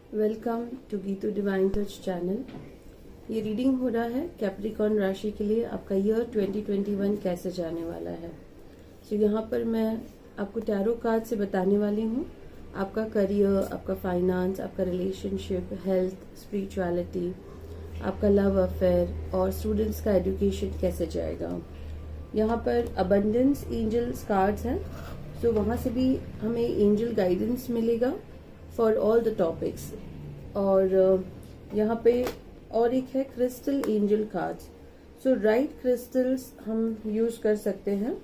Welcome to Geetu divine touch channel. ये reading हो रहा है कैप्रिकॉर्न राशि के लिए आपका ईयर 2021 कैसे जाने वाला है। यहाँ पर मैं आपको टैरो कार्ड से बताने वाली हूँ आपका करियर, आपका फाइनेंस, आपका रिलेशनशिप, हेल्थ, स्पिरिचुअलिटी, आपका लव अफेयर और स्टूडेंट्स का एजुकेशन कैसे जाएगा। यहाँ पर अबंडेंस एंजल्स कार्ड्स हैं, सो वहाँ से भी हमें एंजल गाइडेंस मिलेगा फॉर ऑल द टॉपिक्स। और यहाँ पे और एक है क्रिस्टल एंजल कार्ड्स। सो राइट क्रिस्टल्स हम यूज कर सकते हैं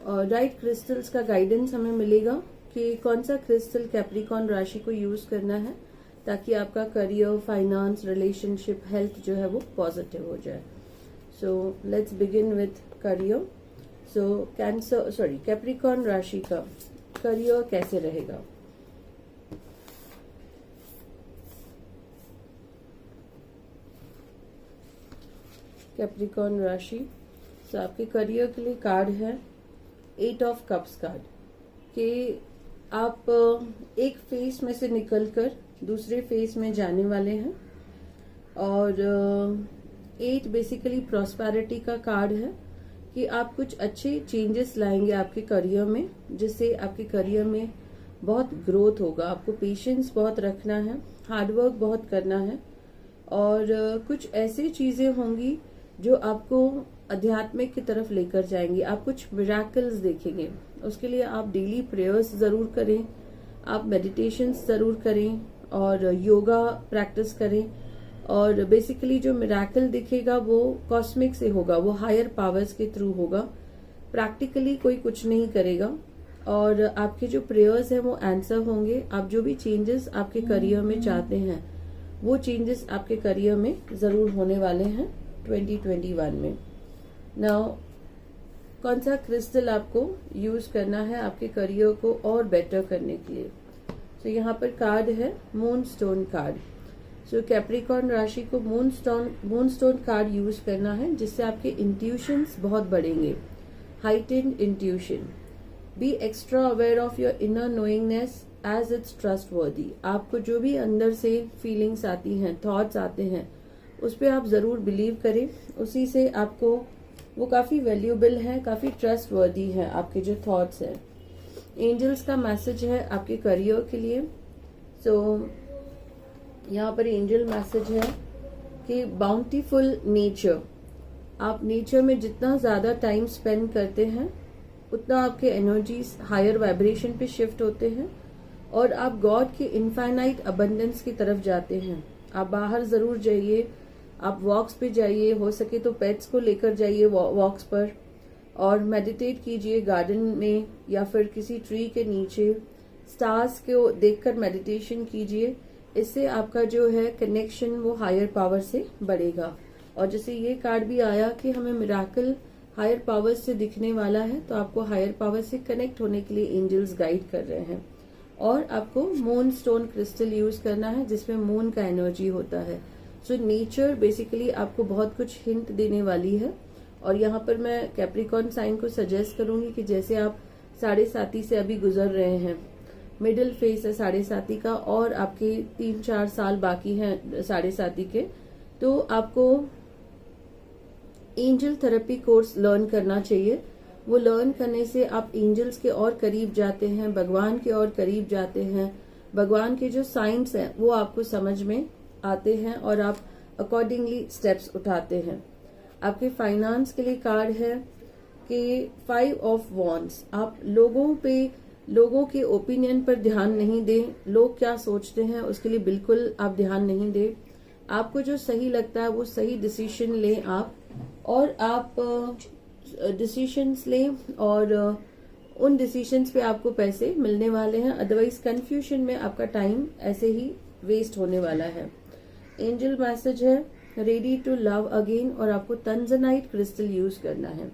और राइट क्रिस्टल्स का गाइडेंस हमें मिलेगा कि कौन सा क्रिस्टल कैप्रिकॉर्न राशि को यूज करना है ताकि आपका करियर, फाइनेंस, रिलेशनशिप, हेल्थ जो है वो पॉजिटिव हो जाए। So let's begin with career. So Capricorn राशि का करियर कैसे रहेगा। कैप्रिकॉर्न राशि, तो आपके करियर के लिए कार्ड है 8 ऑफ कप्स कार्ड कि आप एक फेस में से निकलकर दूसरे फेस में जाने वाले हैं। और 8 बेसिकली प्रॉस्पेरिटी का कार्ड है कि आप कुछ अच्छे चेंजेस लाएंगे आपके करियर में, जिससे आपके करियर में बहुत ग्रोथ होगा। आपको पेशेंस बहुत रखना है, हार्डवर्क बहुत करना है और कुछ ऐसी चीजें होंगी जो आपको आध्यात्मिक की तरफ लेकर जाएंगी। आप कुछ मिरेकल्स देखेंगे, उसके लिए आप डेली प्रेयर्स जरूर करें, आप मेडिटेशंस जरूर करें और योगा प्रैक्टिस करें। और बेसिकली जो मिरेकल दिखेगा वो कॉस्मिक से होगा, वो हायर पावर्स के थ्रू होगा, प्रैक्टिकली कोई कुछ नहीं करेगा। और आपके जो प्रेयर्स हैं वो आंसर होंगे। आप जो भी चेंजेस आपके करियर में चाहते हैं वो चेंजेस आपके करियर में जरूर होने वाले हैं 2021 में। नाउ कौन सा क्रिस्टल आपको यूज करना है आपके करियर को और बेटर करने के लिए। तो यहाँ पर कार्ड है मून स्टोन कार्ड। सो कैप्रिकॉर्न राशि को मून स्टोन कार्ड यूज करना है, जिससे आपके इंट्यूशंस बहुत बढ़ेंगे। Heightened intuition, be extra aware of your inner knowingness as it's trustworthy. आपको जो भी अंदर से फीलिंग्स आती हैं, थॉट्स आते हैं, उस पर आप जरूर बिलीव करें। उसी से आपको वो काफी वैल्यूएबल है, काफी ट्रस्टवर्दी है आपके जो थॉट्स हैं। एंजल्स का मैसेज है आपके करियर के लिए। सो यहाँ पर एंजल मैसेज है कि बाउंटीफुल नेचर, आप नेचर में जितना ज्यादा टाइम स्पेंड करते हैं उतना आपके एनर्जीज हायर वाइब्रेशन पे शिफ्ट होते हैं और आप गॉड के इनफाइनाइट अबंडेंस की तरफ जाते हैं। आप बाहर जरूर जाइए, आप वॉक्स पे जाइए, हो सके तो पेट्स को लेकर जाइए वॉक्स पर और मेडिटेट कीजिए गार्डन में या फिर किसी ट्री के नीचे। स्टार्स को देखकर मेडिटेशन कीजिए, इससे आपका जो है कनेक्शन वो हायर पावर से बढ़ेगा। और जैसे ये कार्ड भी आया कि हमें मिराकल हायर पावर से दिखने वाला है, तो आपको हायर पावर से कनेक्ट होने के लिए एंजल्स गाइड कर रहे हैं। और आपको मून स्टोन क्रिस्टल यूज करना है जिसमें मून का एनर्जी होता है। सो नेचर बेसिकली आपको बहुत कुछ हिंट देने वाली है। और यहाँ पर मैं कैप्रिकॉर्न साइन को सजेस्ट करूंगी कि जैसे आप 7.5 से अभी गुजर रहे हैं, मिडिल फेस है 7.5 का और आपके 3-4 साल बाकी हैं 7.5 के, तो आपको एंजल थेरेपी कोर्स लर्न करना चाहिए। वो लर्न करने से आप एंजल्स के और करीब जाते हैं, भगवान के और करीब जाते हैं। भगवान के जो साइंस हैं वो आपको समझ में आते हैं और आप अकॉर्डिंगली स्टेप्स उठाते हैं। आपके फाइनेंस के लिए कार्ड है कि 5 ऑफ वॉन्ड्स। आप लोगों के ओपिनियन पर ध्यान नहीं दें, लोग क्या सोचते हैं उसके लिए बिल्कुल आप ध्यान नहीं दें। आपको जो सही लगता है वो सही डिसीजन लें आप, और आप डिसीजंस लें और उन डिसीजंस पे आपको पैसे मिलने वाले हैं। अदरवाइज कंफ्यूजन में आपका टाइम ऐसे ही वेस्ट होने वाला है। एंजल मैसेज है रेडी टू लव अगेन और आपको तंजनाइट क्रिस्टल यूज करना है।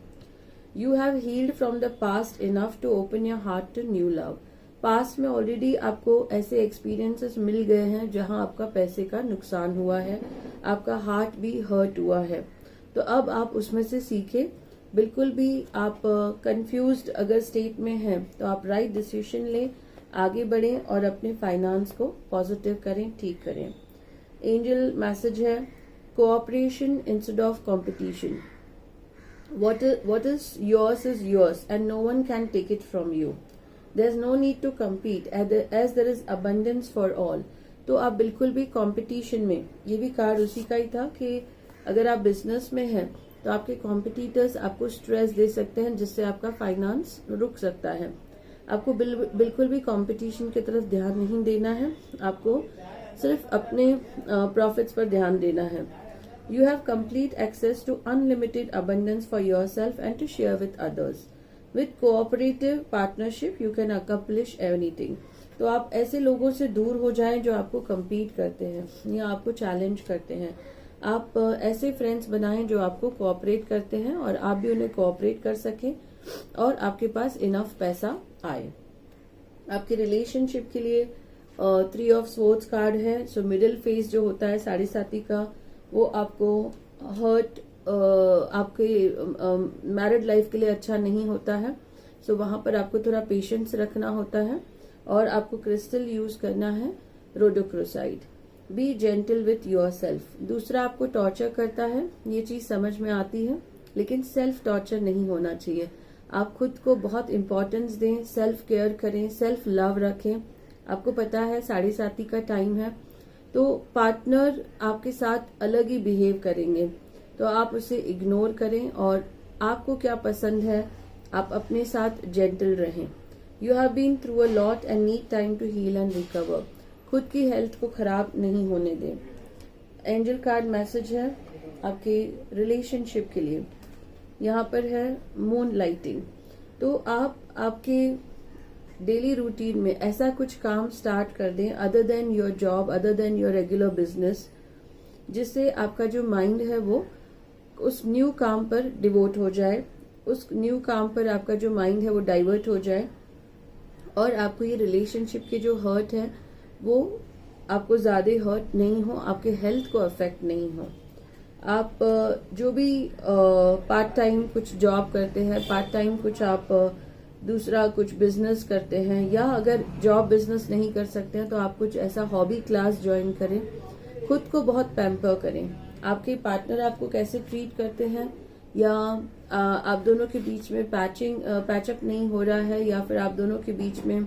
You have healed from the past enough to open your heart to new love. Past में ऑलरेडी आपको ऐसे एक्सपीरियंसेस मिल गए हैं जहां आपका पैसे का नुकसान हुआ है, आपका हार्ट भी हर्ट हुआ है, तो अब आप उसमें से सीखे। बिल्कुल भी आप कंफ्यूज्ड अगर स्टेट में हैं तो आप राइट डिसीजन लें आगे बढ़ें और अपने फाइनेंस को पॉजिटिव करें, ठीक करें। एंजल मैसेज है cooperation instead of competition. What is yours and no one can take it from you. There's no need to compete as there is abundance for all. तो आप बिल्कुल भी कंपटीशन में, ये भी कार्ड उसी का ही था कि अगर आप बिजनेस में हैं तो आपके कॉम्पिटिटर्स आपको स्ट्रेस दे सकते हैं जिससे आपका फाइनेंस रुक सकता है। आपको बिल्कुल भी कंपटीशन की तरफ ध्यान नहीं देना है, आपको सिर्फ अपने प्रॉफिट्स पर ध्यान देना है। You have complete access to unlimited abundance for yourself and to share with others. With cooperative partnership, you can accomplish anything. तो आप ऐसे लोगों से दूर हो जाएं जो आपको compete करते हैं या आपको challenge करते हैं। आप ऐसे फ्रेंड्स बनाएं जो आपको कोऑपरेट करते हैं और आप भी उन्हें कोऑपरेट कर सकें और आपके पास इनफ पैसा आए। आपके रिलेशनशिप के लिए 3 ऑफ स्वॉर्ड्स कार्ड है। सो मिडिल फेस जो होता है साढ़े साथी का, वो आपको हर्ट आपके मैरिड लाइफ के लिए अच्छा नहीं होता है। सो वहां पर आपको थोड़ा पेशेंस रखना होता है और आपको क्रिस्टल यूज करना है rhodochrosite. Be gentle with your self. दूसरा आपको टॉर्चर करता है, ये चीज समझ में आती है, लेकिन सेल्फ टॉर्चर नहीं होना चाहिए। आप खुद को बहुत इंपॉर्टेंस दें, सेल्फ केयर करें, सेल्फ लव रखें। आपको पता है साढ़े साथी का टाइम है तो पार्टनर आपके साथ अलग ही बिहेव करेंगे, तो आप उसे इग्नोर करें और आपको क्या पसंद है आप अपने साथ जेंटल रहें। You have been through a lot and need time to heal and recover. खुद की हेल्थ को खराब नहीं होने दें। एंजल कार्ड मैसेज है आपके रिलेशनशिप के लिए, यहाँ पर है मून लाइटिंग। तो आप आपके डेली रूटीन में ऐसा कुछ काम स्टार्ट कर दें other than your job, other than your regular business, जिससे आपका जो माइंड है वो उस न्यू काम पर डिवोट हो जाए, उस न्यू काम पर आपका जो माइंड है वो डाइवर्ट हो जाए और आपको ये रिलेशनशिप के जो हर्ट है वो आपको ज्यादा हर्ट नहीं हो, आपके हेल्थ को अफेक्ट नहीं हो। आप जो भी पार्ट टाइम कुछ जॉब करते हैं, पार्ट टाइम कुछ आप दूसरा कुछ बिजनेस करते हैं, या अगर जॉब बिजनेस नहीं कर सकते हैं तो आप कुछ ऐसा हॉबी क्लास ज्वाइन करें, खुद को बहुत पैम्पर करें। आपके पार्टनर आपको कैसे ट्रीट करते हैं, या आप दोनों के बीच में पैचअप नहीं हो रहा है, या फिर आप दोनों के बीच में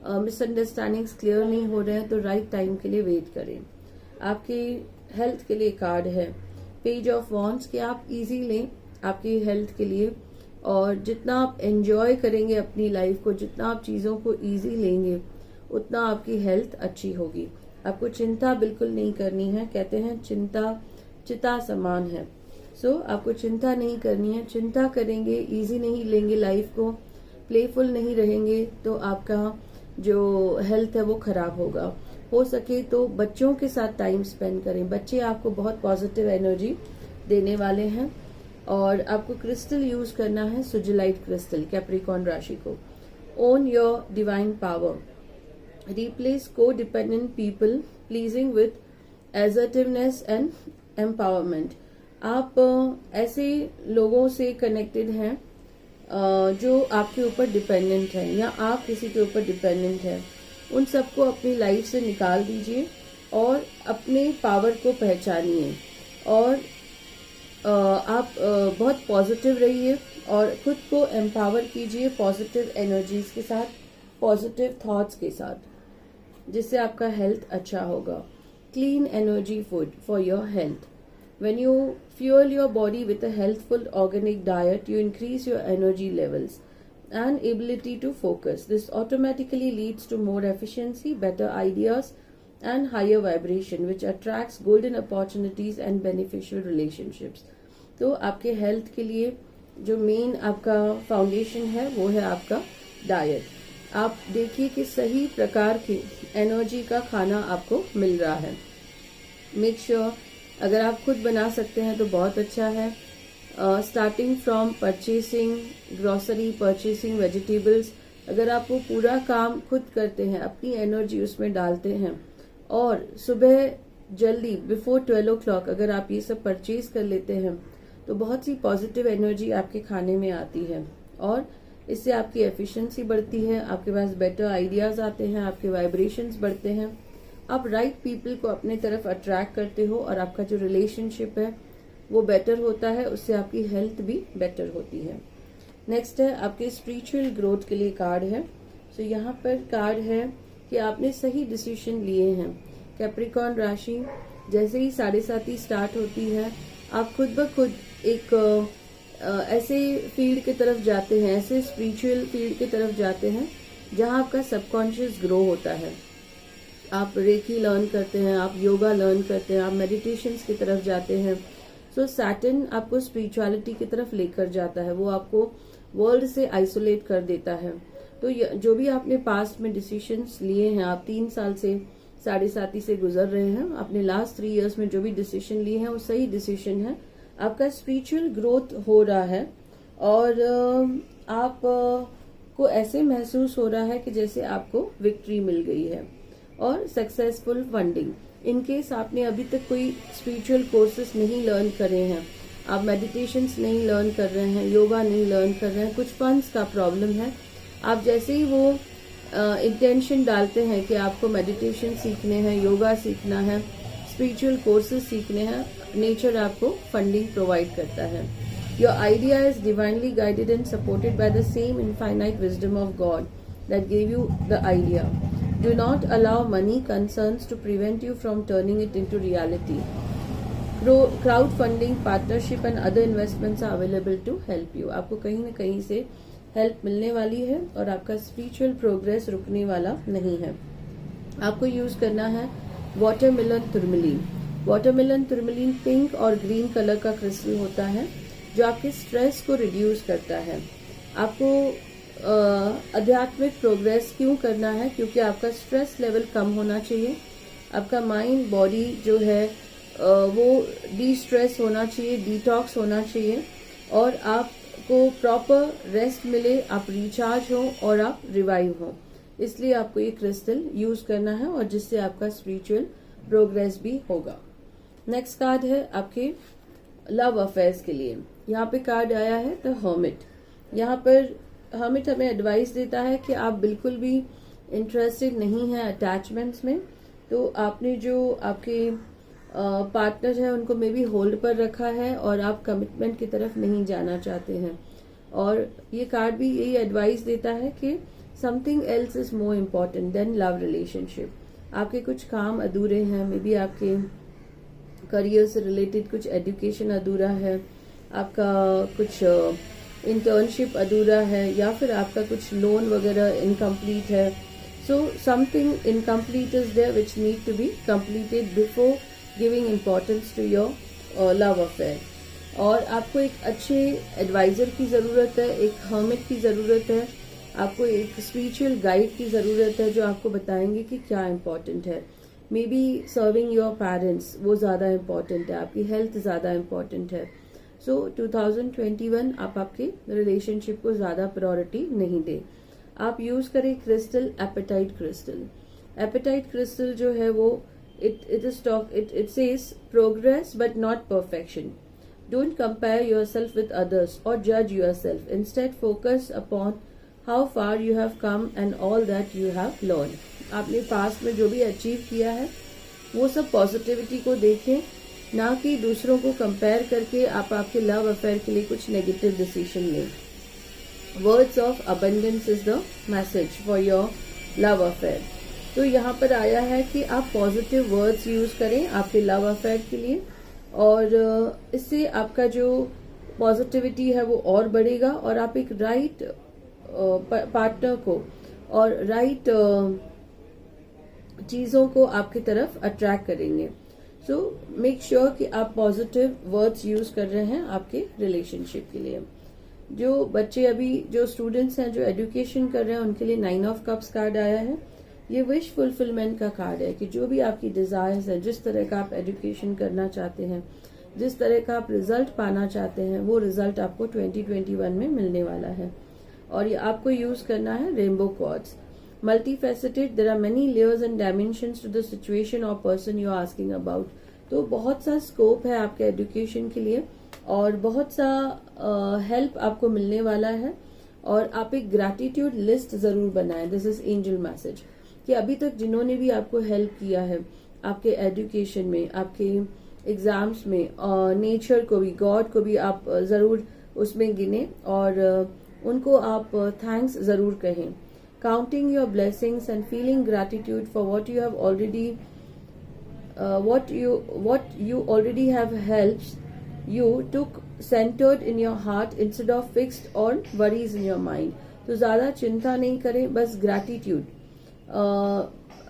मिसअंडरस्टैंडिंग्स क्लियर नहीं हो रहे हैं, तो राइट टाइम के लिए वेट करें। आपकी हेल्थ के लिए कार्ड है पेज ऑफ वॉन्ड्स कि आप इजी लें आपकी हेल्थ के लिए, और जितना आप एंजॉय करेंगे अपनी लाइफ को, जितना आप चीजों को इजी लेंगे, उतना आपकी हेल्थ अच्छी होगी। आपको चिंता बिल्कुल नहीं करनी है। कहते हैं चिंता चिता समान है। सो आपको चिंता नहीं करनी है। चिंता करेंगे, इजी नहीं लेंगे लाइफ को, प्लेफुल नहीं रहेंगे, तो आपका जो हेल्थ है वो खराब होगा। हो सके तो बच्चों के साथ टाइम स्पेंड करें। बच्चे आपको बहुत पॉजिटिव एनर्जी देने वाले हैं। और आपको क्रिस्टल यूज करना है सुजिलाइट क्रिस्टल, कैप्रिकॉर्न राशि को। Own your divine power. Replace codependent people pleasing with assertiveness and empowerment. आप ऐसे लोगों से कनेक्टेड हैं जो आपके ऊपर डिपेंडेंट है, या आप किसी के ऊपर डिपेंडेंट है, उन सबको अपनी लाइफ से निकाल दीजिए और अपने पावर को पहचानिए। और आप बहुत पॉजिटिव रहिए और खुद को एम्पावर कीजिए पॉजिटिव एनर्जीज के साथ, पॉजिटिव थॉट्स के साथ, जिससे आपका हेल्थ अच्छा होगा। Clean energy food for your health. When you fuel your body with a healthful organic diet, you increase your energy levels and ability to focus. This automatically leads to more efficiency, better ideas, and higher vibration, which attracts golden opportunities and beneficial relationships. तो आपके health के लिए जो main आपका foundation है वो है आपका डाइट। आप देखिए कि सही प्रकार की एनर्जी का खाना आपको मिल रहा है। मेक श्योर अगर आप खुद बना सकते हैं तो बहुत अच्छा है। Starting from purchasing grocery, purchasing vegetables, अगर आप वो पूरा काम खुद करते हैं, अपनी एनर्जी उसमें डालते हैं, और सुबह जल्दी बिफोर 12 o'clock अगर आप ये सब परचेज कर लेते हैं, तो बहुत सी पॉजिटिव एनर्जी आपके खाने में आती है। और इससे आपकी एफिशिएंसी बढ़ती है, आपके पास बेटर आइडियाज आते हैं, आपके वाइब्रेशंस बढ़ते हैं, आप राइट पीपल को अपने तरफ अट्रैक्ट करते हो और आपका जो रिलेशनशिप है वो बेटर होता है, उससे आपकी हेल्थ भी बेटर होती है। नेक्स्ट है आपके स्पिरिचुअल ग्रोथ के लिए कार्ड है। सो यहाँ पर कार्ड है कि आपने सही डिसीजन लिए हैं। कैप्रिकॉर्न राशि, जैसे ही 7:30 स्टार्ट होती है आप खुद ब खुद एक ऐसे फील्ड की तरफ जाते हैं, ऐसे स्पिरिचुअल फील्ड की तरफ जाते हैं जहां आपका सबकॉन्शियस ग्रो होता है। आप रेकी लर्न करते हैं, आप योगा लर्न करते हैं, आप मेडिटेशंस की तरफ जाते हैं। सो सैटर्न आपको स्पिरिचुअलिटी की तरफ लेकर जाता है, वो आपको वर्ल्ड से आइसोलेट कर देता है। तो जो भी आपने पास्ट में डिसीजंस लिए हैं, आप 3 साल से 7:30 से गुजर रहे हैं, अपने लास्ट 3 इयर्स में जो भी डिसीजन लिए हैं वो सही डिसीजन है। आपका स्पिरिचुअल ग्रोथ हो रहा है और आप को ऐसे महसूस हो रहा है कि जैसे आपको विक्ट्री मिल गई है। और सक्सेसफुल फंडिंग, इन केस आपने अभी तक कोई स्पिरिचुअल कोर्सेज नहीं लर्न करे हैं, आप मेडिटेशंस नहीं लर्न कर रहे हैं, योगा नहीं लर्न कर रहे हैं, कुछ फंड्स का प्रॉब्लम है, आप जैसे ही वो इंटेंशन डालते हैं कि आपको मेडिटेशन सीखने हैं, योगा सीखना है, स्पिरिचुअल कोर्सेज सीखने हैं, नेचर आपको फंडिंग प्रोवाइड करता है। Your idea is divinely guided and supported by the same infinite wisdom of God that give you the idea. Do not allow money concerns to prevent you from turning it into reality. Crowd funding, partnership and other investments are available to help you. आपको कहीं न कहीं से help मिलने वाली है और आपका स्पिरिचुअल प्रोग्रेस रुकने वाला नहीं है। आपको यूज करना है वाटरमेलन टूरमैलिन। वाटरमेलन टूरमैलिन पिंक और ग्रीन कलर का क्रिस्टल होता है जो आपके स्ट्रेस को रिड्यूस करता है। आपको आध्यात्मिक प्रोग्रेस क्यों करना है? क्योंकि आपका स्ट्रेस लेवल कम होना चाहिए, आपका माइंड बॉडी जो है वो डी स्ट्रेस होना चाहिए, डिटॉक्स होना चाहिए और आपको प्रॉपर रेस्ट मिले, आप रिचार्ज हो और आप रिवाइव हो। इसलिए आपको ये क्रिस्टल यूज करना है और जिससे आपका स्पिरिचुअल प्रोग्रेस भी होगा। नेक्स्ट कार्ड है आपके लव अफेयर्स के लिए। यहाँ पे कार्ड आया है द हर्मिट। यहाँ पर हर्मिट हमें एडवाइस देता है कि आप बिल्कुल भी इंटरेस्टेड नहीं है अटैचमेंट्स में, तो आपने जो आपके पार्टनर है उनको मे बी होल्ड पर रखा है और आप कमिटमेंट की तरफ नहीं जाना चाहते हैं। और ये कार्ड भी यही एडवाइस देता है कि something else is more important then love relationship. आपके कुछ काम अधूरे हैं, मे बी आपके करियर से रिलेटेड कुछ एजुकेशन अधूरा है, आपका कुछ इंटर्नशिप अधूरा है, या फिर आपका कुछ लोन वगैरह इनकम्प्लीट है। So something incomplete is there which need to be completed before giving importance to your love affair. और आपको एक अच्छे एडवाइजर की जरूरत है, एक हर्मिट की जरूरत है, आपको एक स्पिरिचुअल गाइड की जरूरत है जो आपको बताएंगे कि क्या इम्पोर्टेंट है। May be serving your parents वो ज्यादा इम्पोर्टेंट है, आपकी हेल्थ ज्यादा इम्पोर्टेंट है। सो 2021 आप आपके रिलेशनशिप को ज्यादा प्रायोरिटी नहीं दें। आप यूज करें crystal apatite crystal. Apatite crystal जो है वो it says progress but not perfection. Don't compare yourself with others or judge yourself. Instead, focus upon how far you have come and all that you have learned. आपने past में जो भी achieve किया है वो सब पॉजिटिविटी को देखें, ना कि दूसरों को कंपेयर करके आप आपके लव अफेयर के लिए कुछ नेगेटिव डिसीजन लें। Words of abundance is the message for your love affair. तो यहाँ पर आया है कि आप पॉजिटिव वर्ड्स यूज करें आपके लव अफेयर के लिए और इससे आपका जो पॉजिटिविटी है वो और बढ़ेगा और आप एक राइट पार्टनर को और राइट चीजों को आपकी तरफ अट्रैक्ट करेंगे। सो मेक श्योर कि आप पॉजिटिव वर्ड्स यूज कर रहे हैं आपके रिलेशनशिप के लिए। जो बच्चे अभी जो स्टूडेंट्स हैं जो एजुकेशन कर रहे हैं उनके लिए 9 ऑफ कप्स कार्ड आया है। ये विश फुलफिलमेंट का कार्ड है कि जो भी आपकी डिजायर्स है, जिस तरह का आप एजुकेशन करना चाहते हैं, जिस तरह का आप रिजल्ट पाना चाहते हैं, वो रिजल्ट आपको 2021 में मिलने वाला है। और ये आपको यूज करना है rainbow quartz. Multifaceted, there are many layers and dimensions to the situation or person you are asking about. तो बहुत सा स्कोप है आपके एजुकेशन के लिए और बहुत सा हेल्प आपको मिलने वाला है और आप एक ग्रैटिट्यूड लिस्ट जरूर बनाएं। दिस इज एंजल मैसेज कि अभी तक जिन्होंने भी आपको हेल्प किया है आपके एजुकेशन में, आपके एग्जाम्स में, नेचर को भी, गॉड को भी आप जरूर उसमें गिने और उनको आप थैंक्स जरूर कहें। Counting your blessings and feeling gratitude for what you have already what you already have helped you took centered in your heart instead of fixed on worries in your mind। तो ज्यादा चिंता नहीं करें, बस gratitude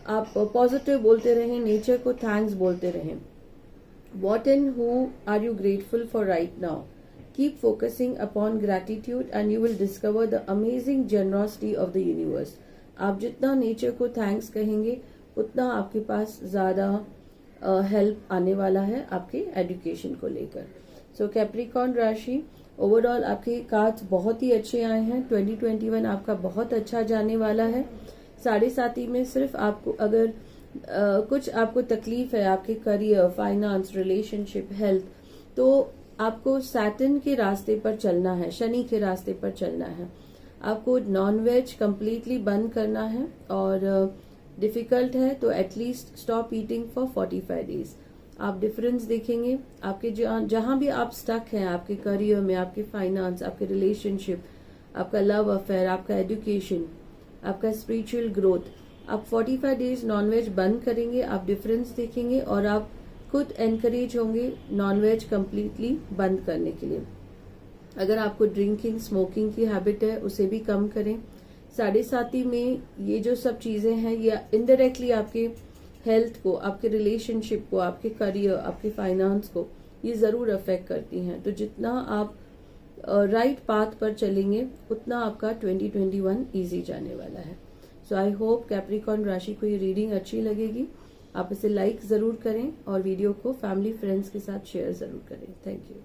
आप positive बोलते रहें, nature को थैंक्स बोलते रहें। What and who are you grateful for right now? Keep focusing upon gratitude and you will discover the amazing generosity of the universe। आप जितना नेचर को थैंक्स कहेंगे उतना आपके पास ज्यादा हेल्प आने वाला है आपके एजुकेशन को लेकर। सो कैप्रिकॉर्न राशि, ओवरऑल आपके कार्ड्स बहुत ही अच्छे आए हैं। 2021 आपका बहुत अच्छा जाने वाला है। 7.5 में सिर्फ आपको अगर कुछ आपको तकलीफ है आपके करियर, फाइनेंस, रिलेशनशिप, हेल्थ, तो आपको सैटर्न के रास्ते पर चलना है, शनि के रास्ते पर चलना है। आपको नॉनवेज कंप्लीटली बंद करना है और डिफिकल्ट है तो at least stop eating for 45 days. आप डिफरेंस देखेंगे आपके जहां भी आप स्टक हैं, आपके करियर में, आपके फाइनेंस, आपके रिलेशनशिप, आपका लव अफेयर, आपका एजुकेशन, आपका स्पिरिचुअल ग्रोथ, आप 45 डेज नॉनवेज बंद करेंगे, आप डिफरेंस देखेंगे और आप खुद एनकरेज होंगे नॉनवेज कंप्लीटली बंद करने के लिए। अगर आपको ड्रिंकिंग, स्मोकिंग की हैबिट है उसे भी कम करें। 7.5 में ये जो सब चीजें हैं ये इनडायरेक्टली आपके हेल्थ को, आपके रिलेशनशिप को, आपके करियर, आपके फाइनेंस को ये जरूर अफेक्ट करती हैं। तो जितना आप राइट पाथ पर चलेंगे उतना आपका 2021 इजी जाने वाला है। सो आई होप कैप्रिकॉर्न राशि को ये रीडिंग अच्छी लगेगी। आप इसे लाइक जरूर करें और वीडियो को फैमिली फ्रेंड्स के साथ शेयर जरूर करें। Thank you.